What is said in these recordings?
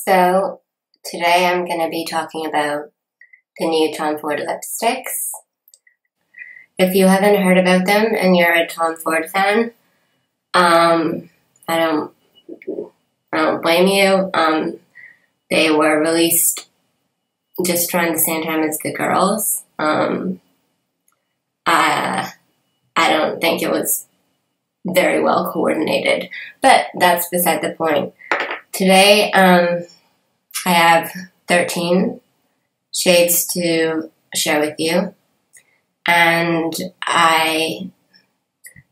So today I'm going to be talking about the new Tom Ford lipsticks. If you haven't heard about them and you're a Tom Ford fan, I don't blame you. They were released just around the same time as the girls. I don't think it was very well coordinated, but that's beside the point. Today, I have 13 shades to share with you, and I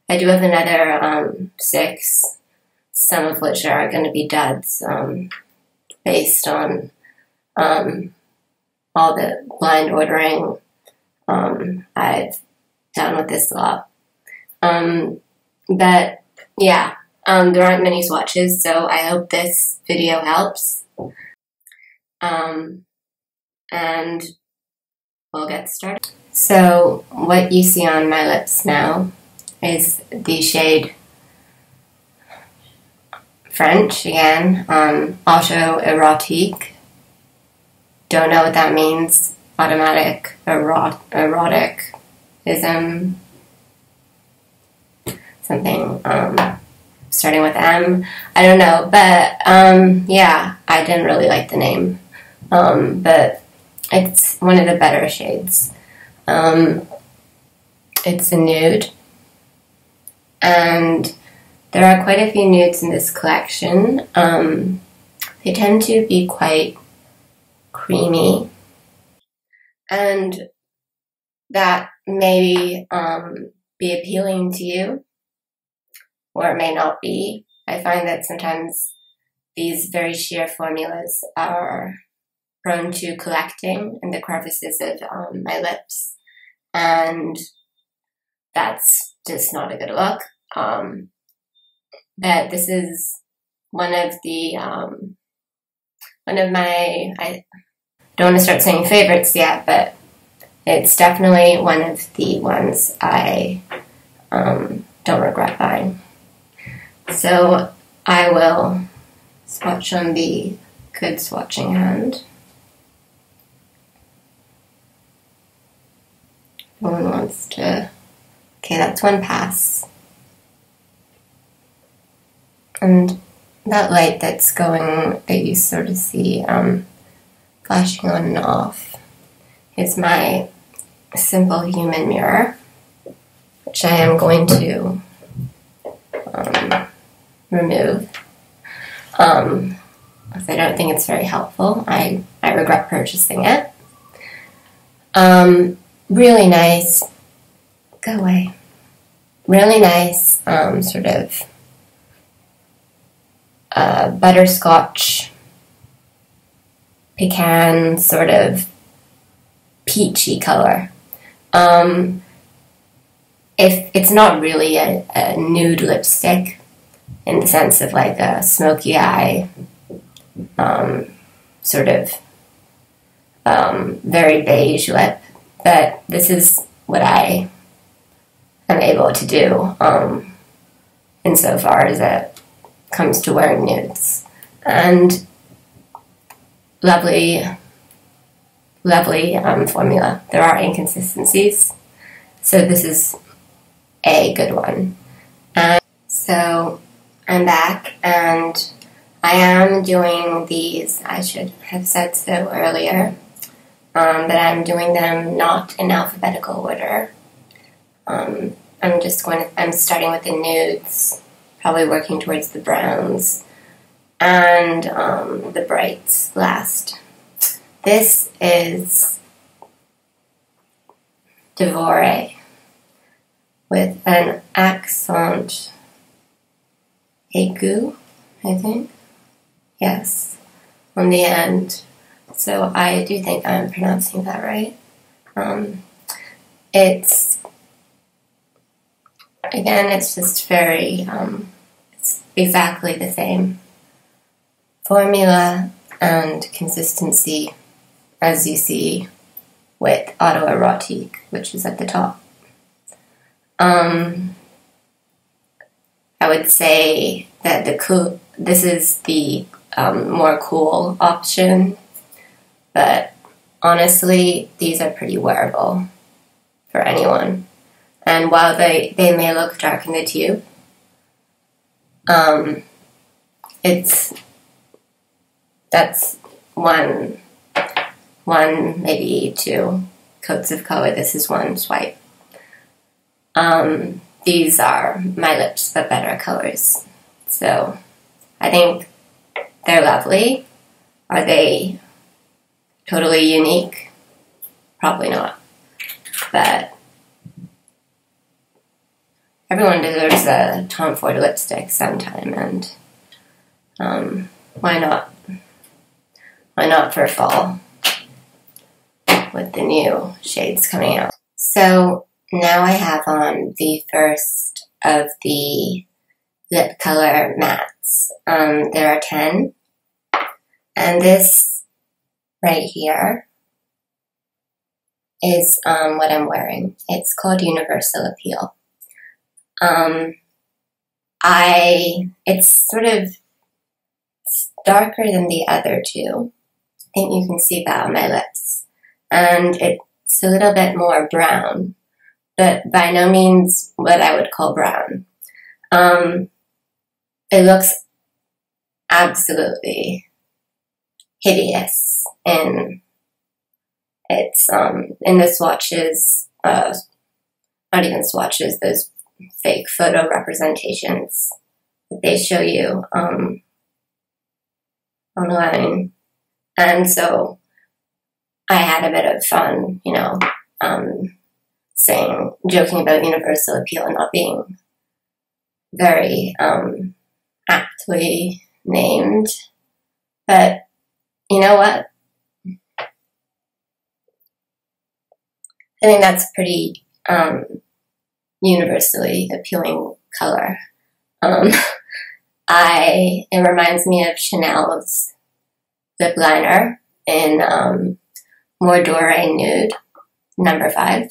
do have another 6, some of which are going to be duds, based on all the blind ordering I've done with this lot. But yeah, there aren't many swatches, so I hope this video helps. And we'll get started. So what you see on my lips now is the shade French again, Autoerotique. Don't know what that means. Automatic eroticism. Something starting with M. I don't know, but yeah, I didn't really like the name. But it's one of the better shades. It's a nude, and there are quite a few nudes in this collection. They tend to be quite creamy, and that may be appealing to you, or it may not be. I find that sometimes these very sheer formulas are prone to collecting in the crevices of my lips, and that's just not a good look. But this is one of my, I don't want to start saying favorites yet, but it's definitely one of the ones I don't regret buying. So I will swatch on the good swatching hand. No one wants to... Okay, that's one pass. And that light that's going, that you sort of see flashing on and off, is my simple human mirror, which I am going to remove. If I don't think it's very helpful, I regret purchasing it. Really nice, go away, really nice, sort of butterscotch, pecan, sort of peachy color. If it's not really a nude lipstick in the sense of like a smoky eye, sort of very beige lip, but this is what I am able to do insofar as it comes to wearing nudes. And lovely formula. There are inconsistencies, so this is a good one. And so I'm back, and I am doing these, I should have said so earlier, but I'm doing them not in alphabetical order. I'm starting with the nudes, probably working towards the browns, and the brights last. This is Devore with an accent aigu, I think. Yes, on the end. So I do think I'm pronouncing that right. It's just very, it's exactly the same formula and consistency as you see with Autoerotique, which is at the top. I would say that this is the more cool option, but honestly, these are pretty wearable for anyone. And while they may look dark in the tube, that's one, maybe two coats of color. This is one swipe. These are my lips, but better colors. So I think they're lovely. Are they totally unique? Probably not. But everyone deserves a Tom Ford lipstick sometime, and why not? Why not for fall with the new shades coming out? So now I have on the first of the lip color mattes. There are 10, and this right here is what I'm wearing. It's called Universal Appeal. It's sort of darker than the other two. I think you can see that on my lips. And it's a little bit more brown, but by no means what I would call brown. It looks absolutely hideous in the swatches, not even swatches, those fake photo representations that they show you online. And so I had a bit of fun, joking about Universal Appeal and not being very aptly named. But you know what? I think that's pretty universally appealing color. It reminds me of Chanel's lip liner in Adora Nude number 5,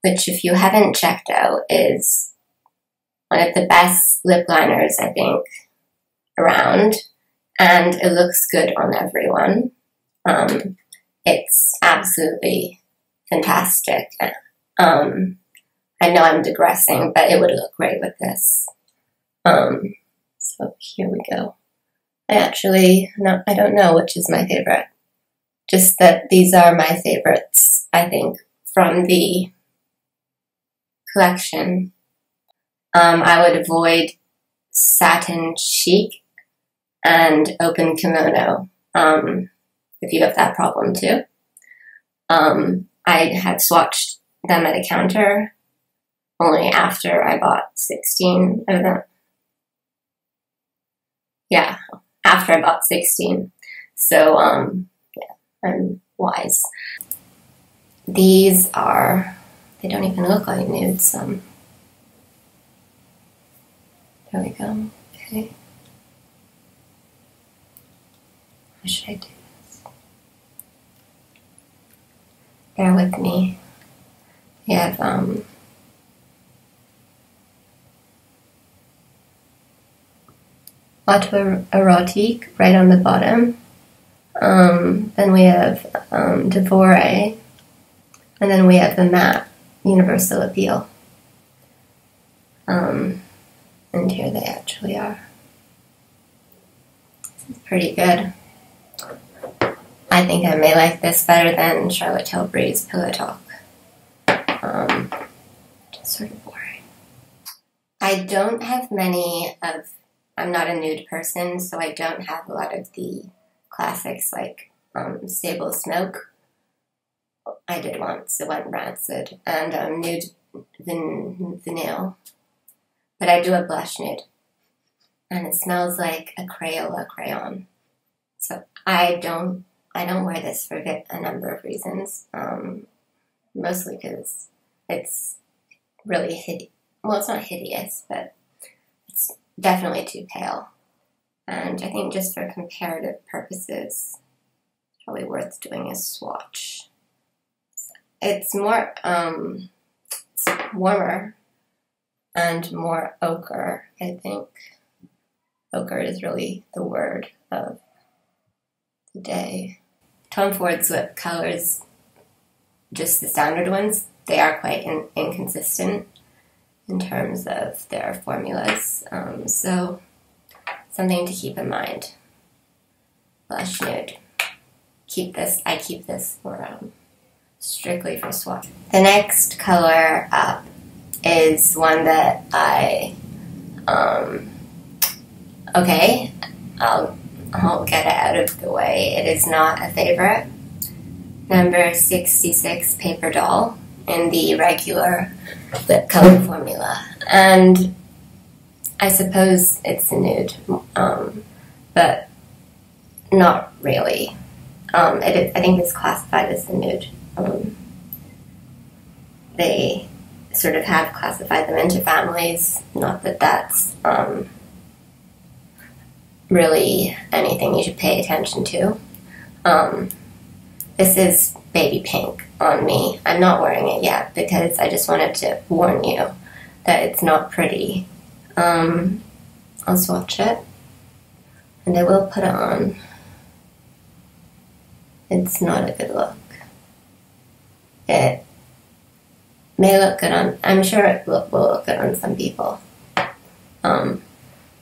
which, if you haven't checked out, is one of the best lip liners I think around, and it looks good on everyone. It's absolutely fantastic. I know I'm digressing, but it would look great with this. So here we go. I don't know which is my favorite. Just that these are my favorites, I think, from the collection. I would avoid Satin Chic and Open Kimono, if you have that problem too. I had swatched them at a counter only after I bought 16 of them. Yeah, after I bought 16. So, yeah, I'm wise. These they don't even look like nudes. There we go. Okay. How should I do this? Bear with me. We have Autoerotique right on the bottom. Then we have Devore, and then we have the matte Universal Appeal. And here they actually are. This is pretty good. I think I may like this better than Charlotte Tilbury's Pillow Talk. Just sort of boring. I don't have I'm not a nude person, so I don't have a lot of the classics like Sable Smoke. I did once, it went rancid, and nude Vinyl. But I do a blush nude, and it smells like a Crayola crayon. So I don't wear this for a number of reasons. Mostly because it's really hideous. Well, it's not hideous, but it's definitely too pale. And I think just for comparative purposes, it's probably worth doing a swatch. It's more, it's warmer and more ochre, I think, Ochre is really the word of the day. Tom Ford's lip colors, just the standard ones, they are quite inconsistent in terms of their formulas. So something to keep in mind. Blush nude. I keep this for strictly for swatch. The next color up is one that okay, I'll get it out of the way. It is not a favorite. Number 66 Paper Doll in the regular lip color formula. And I suppose it's a nude, but not really. I think it's classified as a nude. They sort of have classified them into families. Not that that's really anything you should pay attention to. This is baby pink on me. I'm not wearing it yet because I just wanted to warn you that it's not pretty. I'll swatch it and I will put it on. It's not a good look. It may look good on, I'm sure it will look good on some people.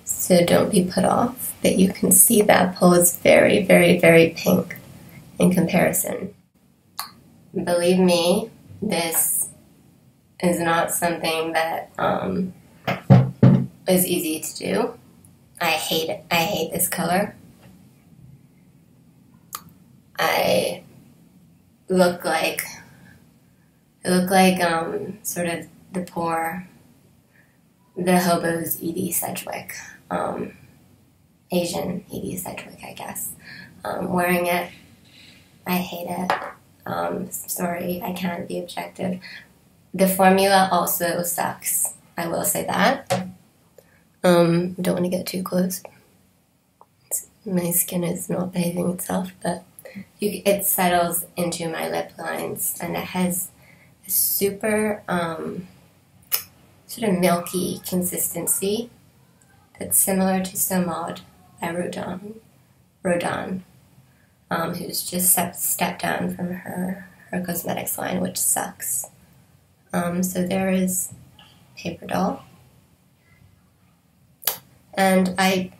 So don't be put off that you can see that apple is very, very, very pink in comparison. Believe me, this is not something that is easy to do. I hate it. I hate this color. I look like sort of the hobo's Edie Sedgwick, Asian Edie Sedgwick, I guess. Wearing it, I hate it. Sorry, I can't be objective. The formula also sucks. I will say that. Don't want to get too close. My skin is not behaving itself, but it settles into my lip lines, and it has a super sort of milky consistency that's similar to Somod by Rodin, who's just stepped down from her cosmetics line, which sucks. So there is Paper Doll. And I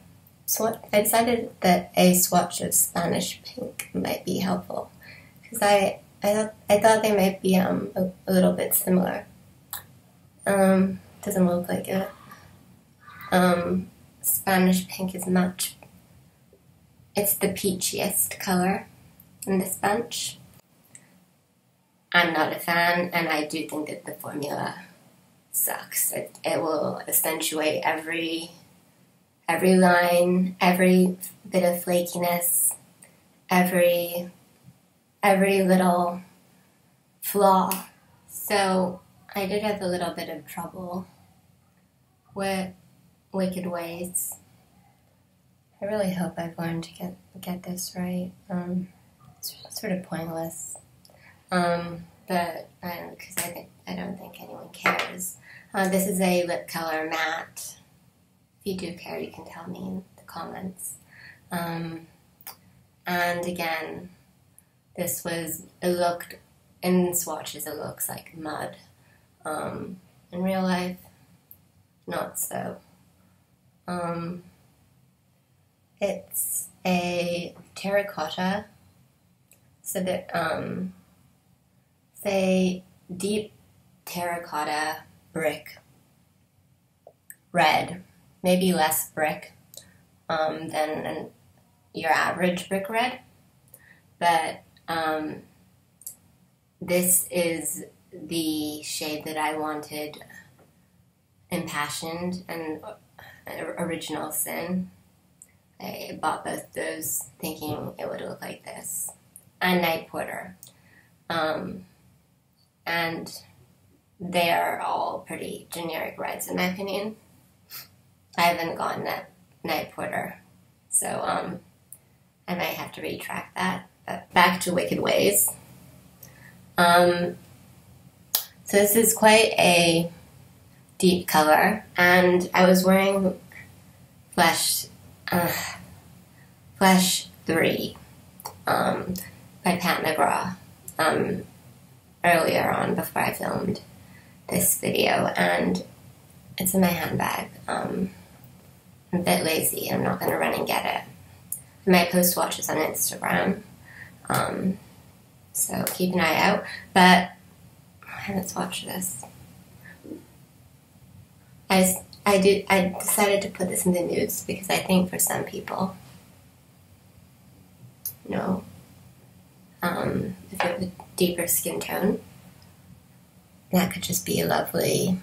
decided that a swatch of Spanish pink might be helpful because I thought they might be a little bit similar. Doesn't look like it. Spanish pink is it's the peachiest color in this bunch. I'm not a fan, and I do think that the formula sucks. It will accentuate every line, every bit of flakiness, every little flaw. So I did have a little bit of trouble with Wicked Ways. I really hope I've learned to get this right. It's sort of pointless, but because I don't think anyone cares. This is a lip color matte. If you do care, you can tell me in the comments. And again, in swatches it looks like mud. In real life, not so. It's a terracotta, so that it's a deep terracotta brick red. Maybe less brick than your average brick red, but this is the shade that I wanted, Impassioned and Original Sin. I bought both those thinking it would look like this, and Night Porter, and they are all pretty generic reds in my opinion. I haven't gotten that Night Porter, so I might have to retract that. But back to Wicked Ways. So this is quite a deep color, and I was wearing flesh Flesh 3 by Pat McGraw earlier on before I filmed this video, and it's in my handbag. I'm a bit lazy. I'm not going to run and get it. I might post swatches on Instagram, so keep an eye out, but I haven't swatched this. I decided to put this in the nudes because I think for some people, if you have a deeper skin tone, that could just be a lovely,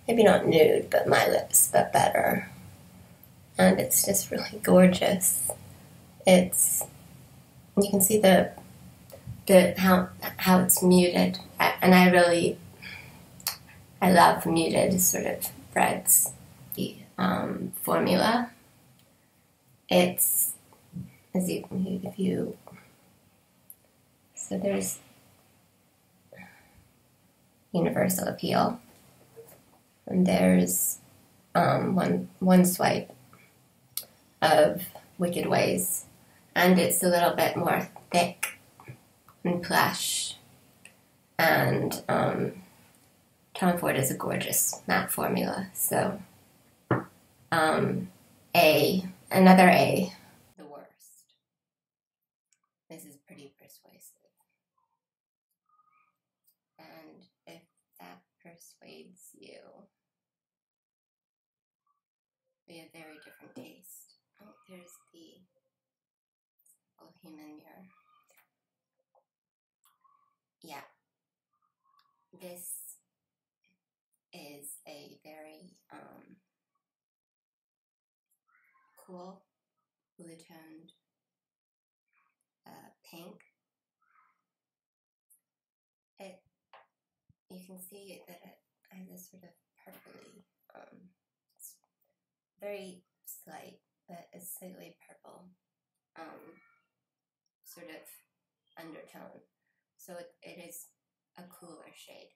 maybe not nude, but my lips, but better. And it's just really gorgeous. You can see how it's muted, and I love muted sort of reds. The formula. It's so there's universal appeal, and there's one swipe of Wicked Ways, and it's a little bit more thick and plush, and Tom Ford is a gorgeous matte formula, so another A, the worst. This is pretty persuasive, and if that persuades you, we have very different taste. Oh, there's the human mirror. Yeah, this is a very cool blue toned pink. You can see that it has this sort of purpley, it's very slight, but it's slightly purple, sort of undertone. So it is a cooler shade,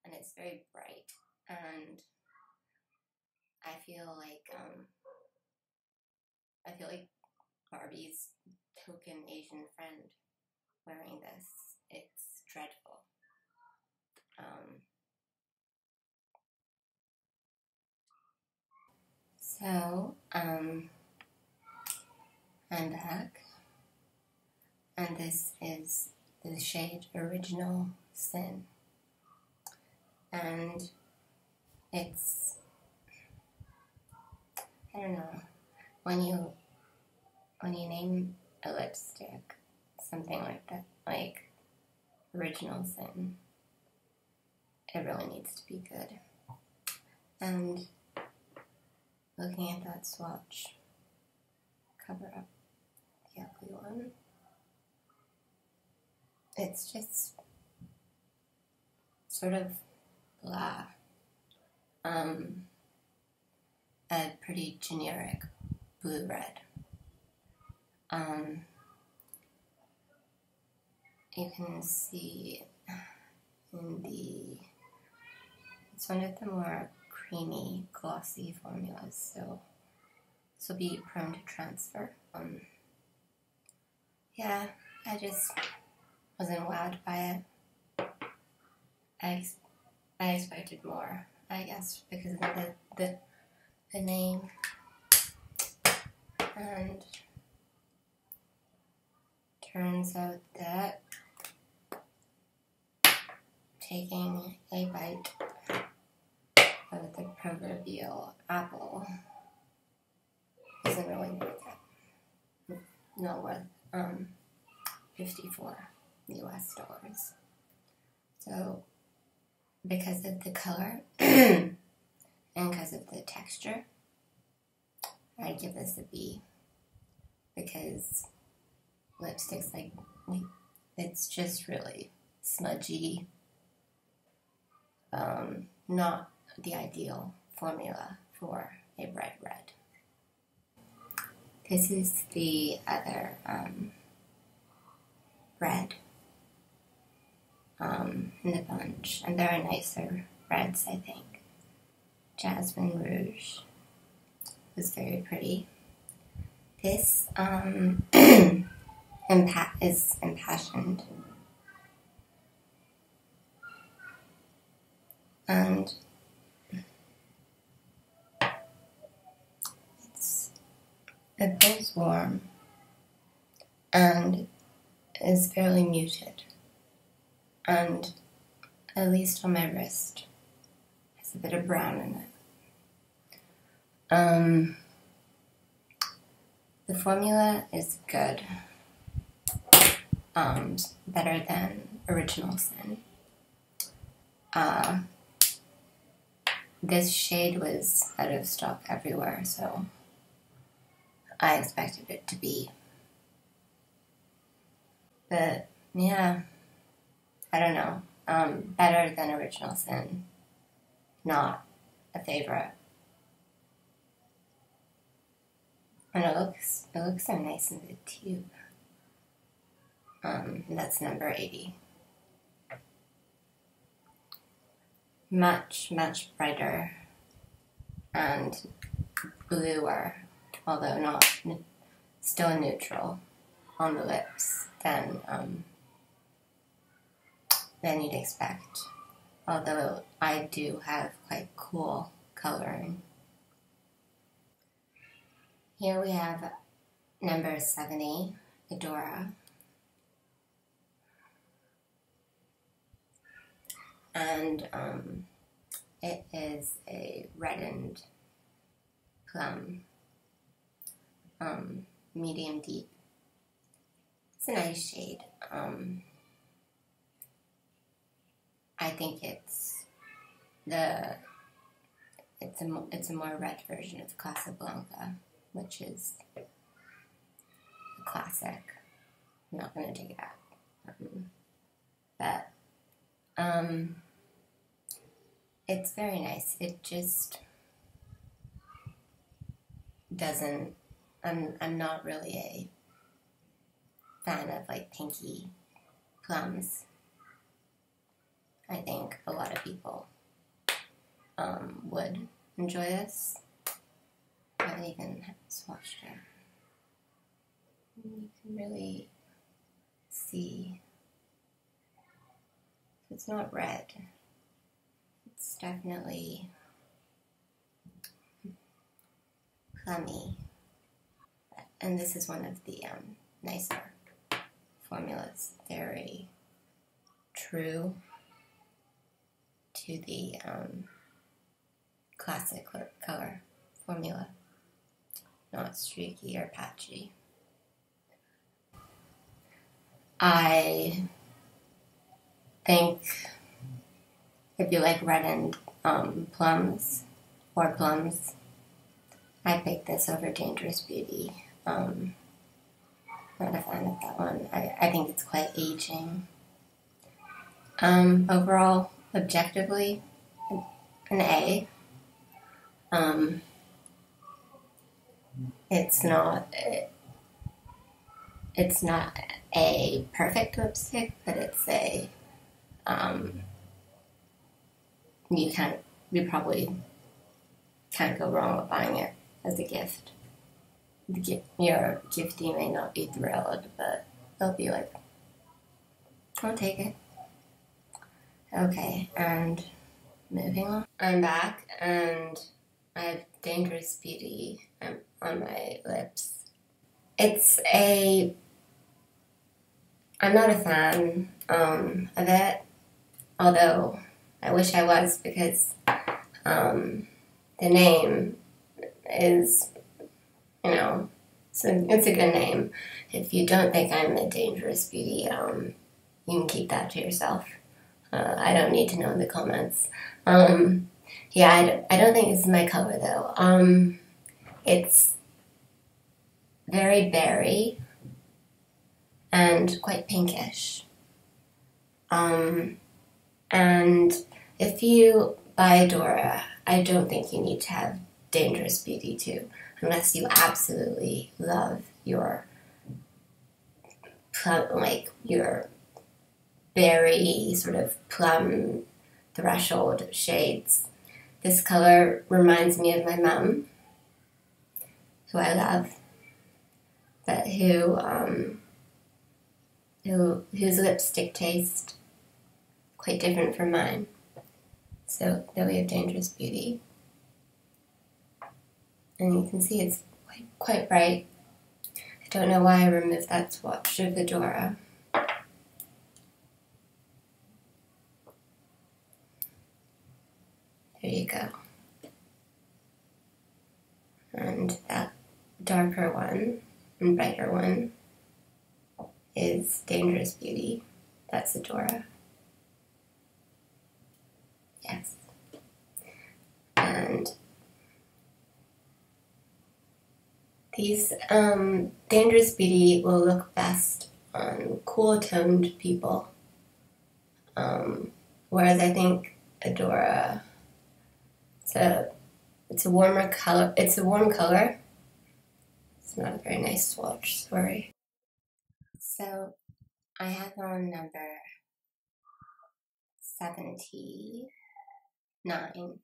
and it's very bright, and I feel like Barbie's token Asian friend wearing this. It's dreadful. So I'm back, and this is the shade Original Sin, and it's, I don't know, when you name a lipstick something like that, like Original Sin, it really needs to be good. And looking at that swatch, cover up the ugly one, it's just sort of blah. A pretty generic blue-red. You can see it's one of the more creamy, glossy formulas, so this will be prone to transfer. Yeah, I just wasn't wowed by it. I expected more, I guess, because of the name, and turns out that taking a bite of the proverbial apple isn't really worth it. Not worth $54 US. So because of the color and because of the texture, I'd give this a B, because lipsticks, like, it's just really smudgy, not the ideal formula for a bright red. This is the other red in the bunch, and there are nicer reds, I think. Jasmine Rouge was very pretty. This is Impassioned. And it feels warm and is fairly muted. And at least on my wrist, has a bit of brown in it. The formula is good. Better than Original Sin. This shade was out of stock everywhere, so I expected it to be. But yeah, I don't know. Better than Original Sin. Not a favorite. And it looks so nice in the tube. That's number 80. Much, much brighter and bluer, although not still neutral on the lips than you'd expect. Although I do have quite cool coloring. Here we have number 70, Adora. And it is a reddened plum, medium deep. It's a nice shade. I think it's a more red version of Casablanca, which is a classic. I'm not going to take it out. But it's very nice. It just doesn't. I'm not really a fan of like pinky plums. I think a lot of people would enjoy this. I haven't even swatched it. You can really see. It's not red. It's definitely plummy. And this is one of the nicer formulas. Very true to the classic color formula. Not streaky or patchy. I think if you like reddened plums, I picked this over Dangerous Beauty. Not a fan of that one. I think it's quite aging. Overall, objectively, an A. It's not a perfect lipstick, but it's a you probably can't go wrong with buying it as a gift. Your giftee may not be thrilled, but they'll be like, I'll take it. Okay, and moving on. I'm back, and I have Dangerous Beauty on my lips. I'm not a fan of it, although I wish I was, because the name is, it's a good name. If you don't think I'm a Dangerous Beauty, you can keep that to yourself. I don't need to know in the comments. Yeah, I don't think this is my color, though. It's very berry and quite pinkish. And if you buy Adora, I don't think you need to have Dangerous Beauty too, unless you absolutely love your berry sort of plum threshold shades. This color reminds me of my mom, who I love, but whose lipstick taste quite different from mine. So then we have Dangerous Beauty. And you can see it's quite bright. I don't know why I removed that swatch of Adora. There you go. And that darker one and brighter one is Dangerous Beauty. That's Adora. Yes. And these Dangerous Beauty will look best on cool toned people. Whereas I think Adora, it's a warmer color. It's a warm color. It's not a very nice swatch, sorry. So I have on number 79,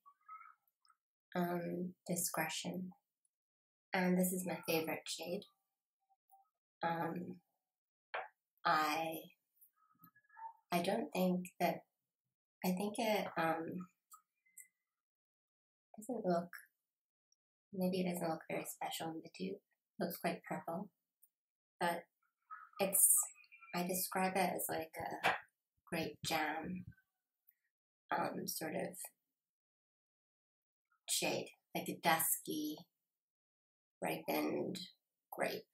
Discretion. And this is my favorite shade. I don't think that, I think it doesn't look, maybe it doesn't look very special in the tube. It looks quite purple, but I describe it as like a grape jam sort of shade, like a dusky, ripened grape.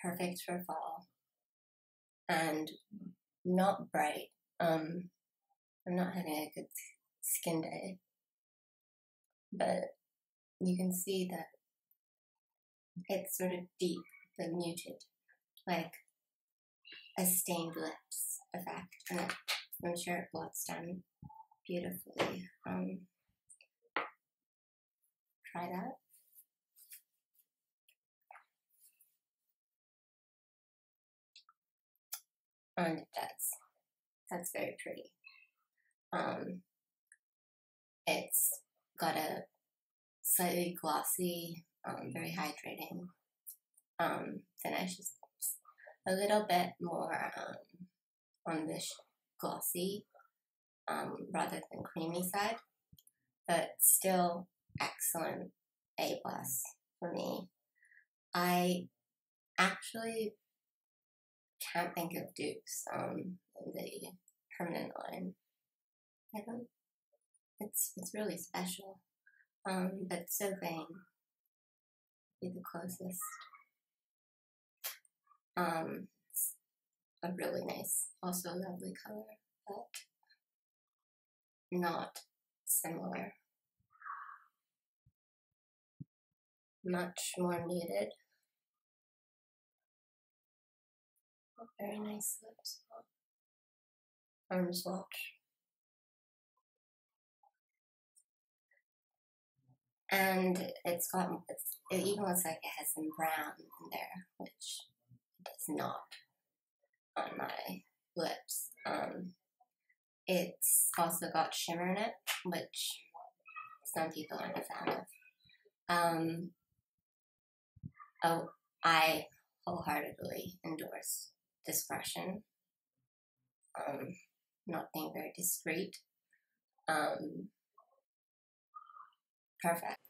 Perfect for fall, and not bright. I'm not having a good skin day, but you can see that it's sort of deep but muted, like a stained lips effect, and I'm sure it blots down beautifully. Try that. And it does. That's very pretty. It's got a slightly glossy, very hydrating finish. It's a little bit more on the glossy rather than creamy side, but still excellent A+ for me. I actually can't think of dupes in the permanent line. It's really special, but So Vain be the closest. It's a really nice, also lovely color, but not similar. Much more muted. A very nice lips. Arm swatch. And it even looks like it has some brown in there, which it does not on my lips. It's also got shimmer in it, which some people aren't a fan of. I wholeheartedly endorse Discretion. Not being very discreet. Perfect.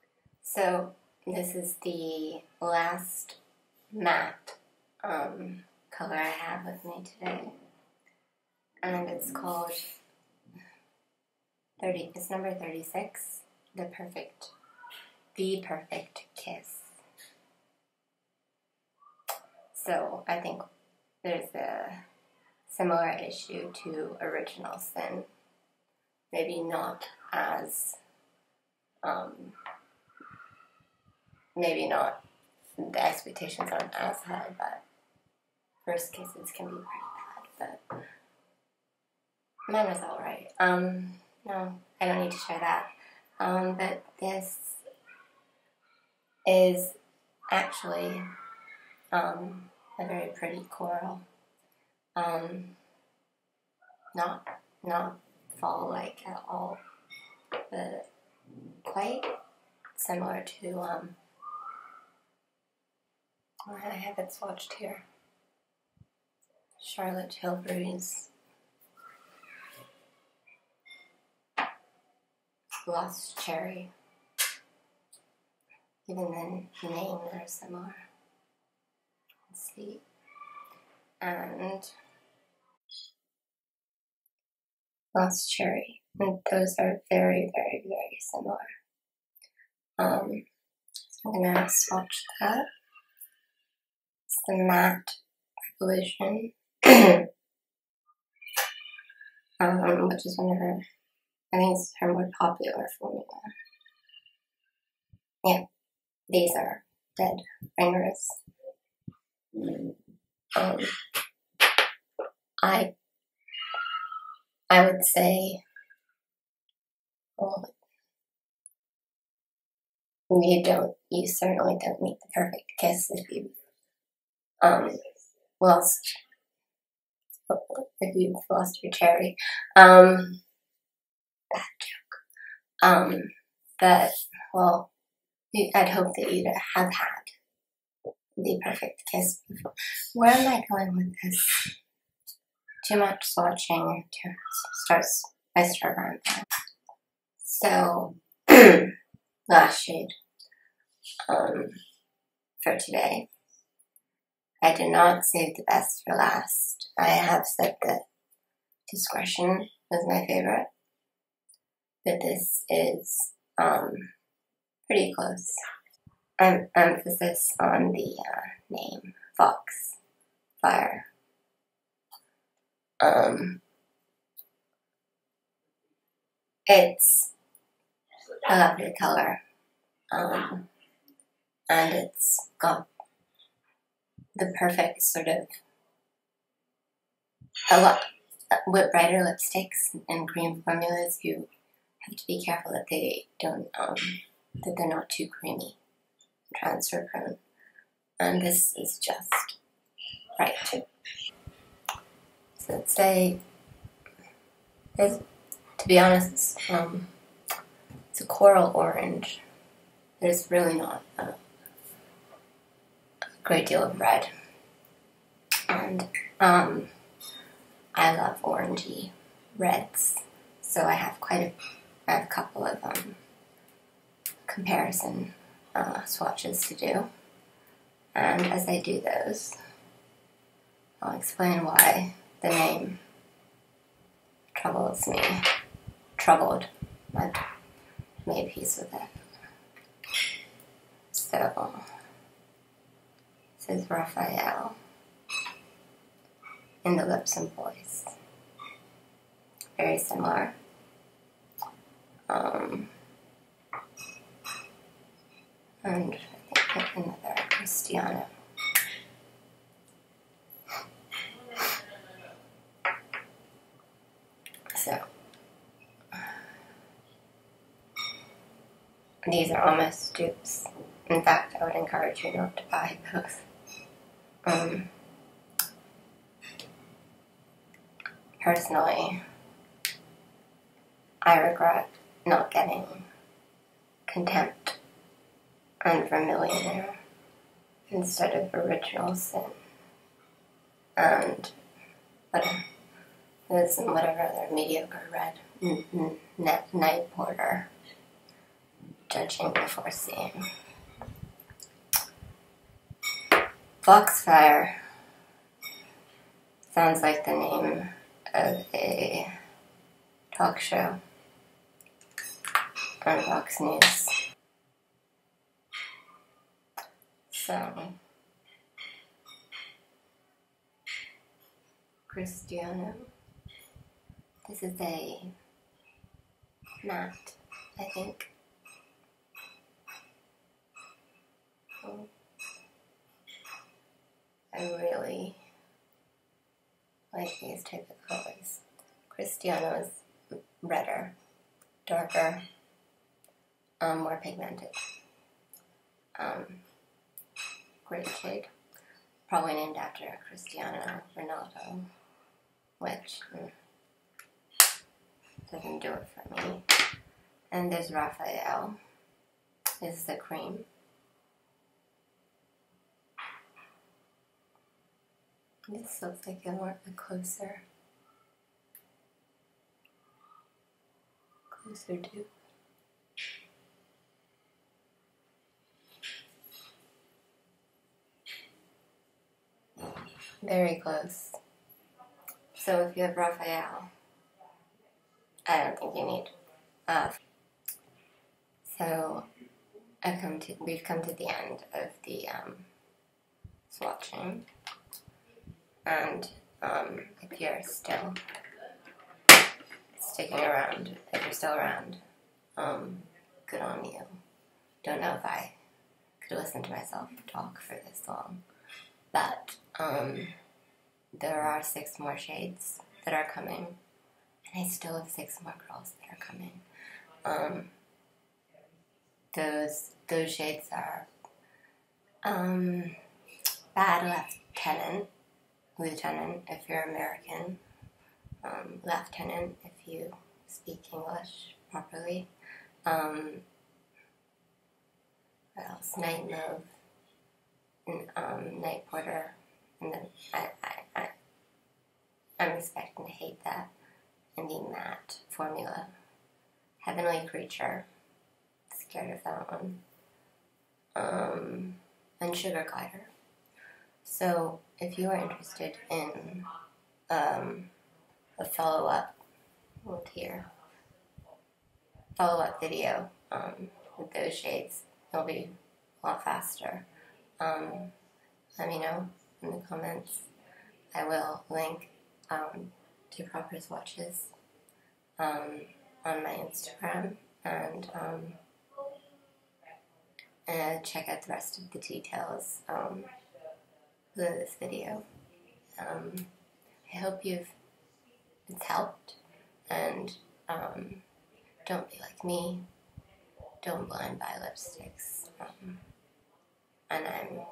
So this is the last matte color I have with me today, and it's called it's number 36, The Perfect Kiss. So I think there's a similar issue to Original Sin. Maybe not as, maybe not, the expectations aren't as high, but first kisses can be pretty bad, but mine was alright. No, I don't need to share that. But this is actually a very pretty coral. Not fall-like at all, but quite similar to I have it swatched here. Charlotte Tilbury's Lost Cherry. Even the name are similar. Let's see. And Lost Cherry. And those are very, very, very similar. So I'm gonna swatch that. It's the matte Revolution. Which is one of her, I think it's her more popular formula. Yeah, these are dead ringers. I would say, well, you certainly don't meet the perfect kiss if you've lost your cherry. Bad joke. But, well, I'd hope that you'd have had the perfect kiss before. Where am I going with this? Too much swatching I start around that. So, last shade for today. I did not save the best for last. I have said that Discretion was my favorite, but this is pretty close. Emphasis on the name Foxfire. It's a lovely color, and it's got the perfect sort of with brighter lipsticks and cream formulas. You have to be careful that they don't that they're not too creamy, transfer prone, and this is just right too. So let's say, to be honest, it's a coral orange. There's really not a great deal of red, and I love orangey reds, so I have a couple of comparison swatches to do, and as I do those, I'll explain why the name troubles me. Troubled. I've made peace with it. So, this is Raphael in the lips and voice. Very similar. And I think another Cristiano. So, these are almost dupes. In fact, I would encourage you not to buy those. Personally, I regret not getting Contempt and Vermillionaire instead of Original Sin and whatever other mediocre red Night Porter. Judging before seeing. Foxfire sounds like the name of a talk show on Fox News. So, Cristiano. This is a matte, I think. I really like these type of colors. Cristiano is redder, darker, more pigmented. Great shade. Probably named after Cristiano Ronaldo, which doesn't do it for me. And there's Raphael. This is the cream. This looks like a closer dupe. Very close. So if you have Raphael, I don't think you need. So we've come to the end of the swatching, and if you're still sticking around, if you're still around, good on you. Don't know if I could listen to myself talk for this long, but there are 6 more shades that are coming, and I still have 6 more girls that are coming. Those shades are Bad Lieutenant if you're American, Lieutenant if you speak English properly. What else? Night Mauve, and Night Porter, and then I'm expecting to hate that. And the Matte Formula, Heavenly Creature, scared of that one, and Sugar Glider. So if you are interested in a follow-up video with those shades, it'll be a lot faster. Let me know in the comments. I will link to proper swatches on my Instagram, and check out the rest of the details below this video. I hope it's helped, and don't be like me. Don't blind buy lipsticks. And I'm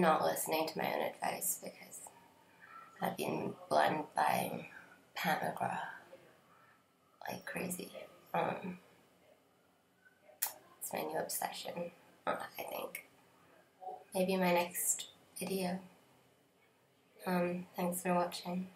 not listening to my own advice because I've been blind buying Pat McGraw like crazy. It's my new obsession, I think. Maybe my next video. Thanks for watching.